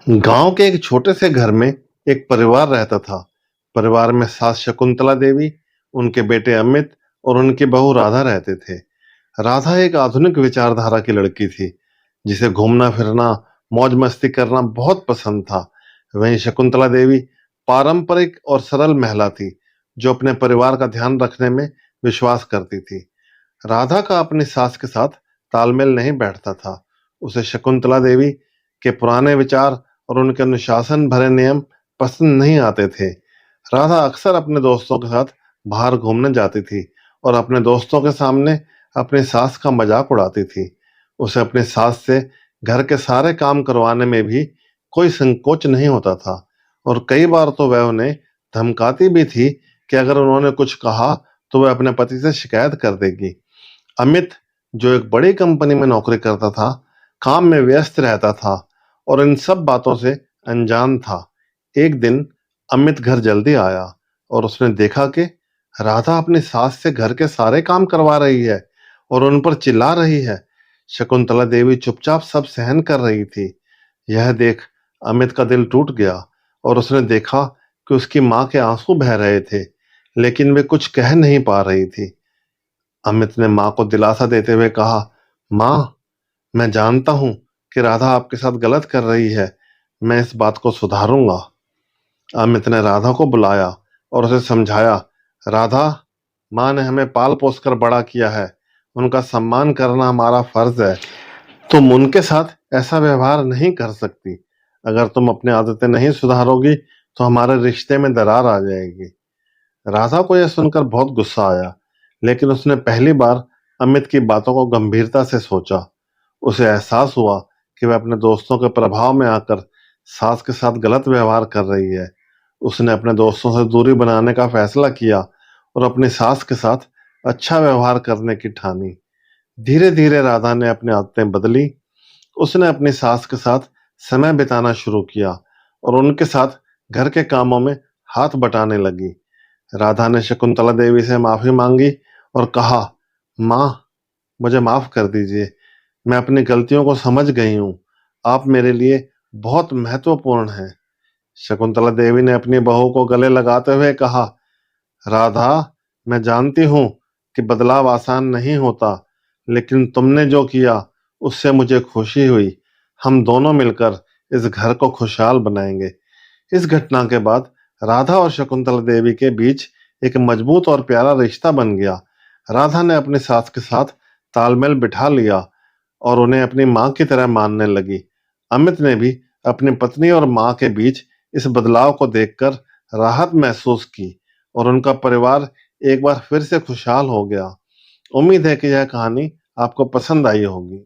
गांव के एक छोटे से घर में एक परिवार रहता था। परिवार में सास शकुंतला देवी, उनके बेटे अमित और उनकी बहू राधा रहते थे। राधा एक आधुनिक विचारधारा की लड़की थी, जिसे घूमना फिरना, मौज मस्ती करना बहुत पसंद था। वहीं शकुंतला देवी पारंपरिक और सरल महिला थी, जो अपने परिवार का ध्यान रखने में विश्वास करती थी। राधा का अपनी सास के साथ तालमेल नहीं बैठता था। उसे शकुंतला देवी के पुराने विचार और उनके अनुशासन भरे नियम पसंद नहीं आते थे। राधा अक्सर अपने दोस्तों के साथ बाहर घूमने जाती थी और अपने दोस्तों के सामने अपनी सास का मजाक उड़ाती थी। उसे अपनी सास से घर के सारे काम करवाने में भी कोई संकोच नहीं होता था, और कई बार तो वह उन्हें धमकाती भी थी कि अगर उन्होंने कुछ कहा तो वह अपने पति से शिकायत कर देगी। अमित, जो एक बड़ी कंपनी में नौकरी करता था, काम में व्यस्त रहता था और इन सब बातों से अनजान था। एक दिन अमित घर जल्दी आया और उसने देखा कि राधा अपनी सास से घर के सारे काम करवा रही है और उन पर चिल्ला रही है। शकुंतला देवी चुपचाप सब सहन कर रही थी। यह देख अमित का दिल टूट गया और उसने देखा कि उसकी माँ के आंसू बह रहे थे, लेकिन वे कुछ कह नहीं पा रही थी। अमित ने माँ को दिलासा देते हुए कहा, माँ, मैं जानता हूँ कि राधा आपके साथ गलत कर रही है। मैं इस बात को सुधारूंगा। अमित ने राधा को बुलाया और उसे समझाया, राधा, माँ ने हमें पाल पोस कर बड़ा किया है। उनका सम्मान करना हमारा फर्ज है। तुम उनके साथ ऐसा व्यवहार नहीं कर सकती। अगर तुम अपनी आदतें नहीं सुधारोगी तो हमारे रिश्ते में दरार आ जाएगी। राधा को यह सुनकर बहुत गुस्सा आया, लेकिन उसने पहली बार अमित की बातों को गंभीरता से सोचा। उसे एहसास हुआ कि वह अपने दोस्तों के प्रभाव में आकर सास के साथ गलत व्यवहार कर रही है। उसने अपने दोस्तों से दूरी बनाने का फैसला किया और अपनी सास के साथ अच्छा व्यवहार करने की ठानी। धीरे धीरे राधा ने अपनी आदतें बदली। उसने अपनी सास के साथ समय बिताना शुरू किया और उनके साथ घर के कामों में हाथ बटाने लगी। राधा ने शकुंतला देवी से माफी मांगी और कहा, माँ, मुझे माफ कर दीजिए। मैं अपनी गलतियों को समझ गई हूँ। आप मेरे लिए बहुत महत्वपूर्ण हैं। शकुंतला देवी ने अपनी बहू को गले लगाते हुए कहा, राधा, मैं जानती हूँ कि बदलाव आसान नहीं होता, लेकिन तुमने जो किया उससे मुझे खुशी हुई। हम दोनों मिलकर इस घर को खुशहाल बनाएंगे। इस घटना के बाद राधा और शकुंतला देवी के बीच एक मजबूत और प्यारा रिश्ता बन गया। राधा ने अपनी सास के साथ तालमेल बिठा लिया और उन्हें अपनी माँ की तरह मानने लगी। अमित ने भी अपनी पत्नी और माँ के बीच इस बदलाव को देखकर राहत महसूस की और उनका परिवार एक बार फिर से खुशहाल हो गया। उम्मीद है कि यह कहानी आपको पसंद आई होगी।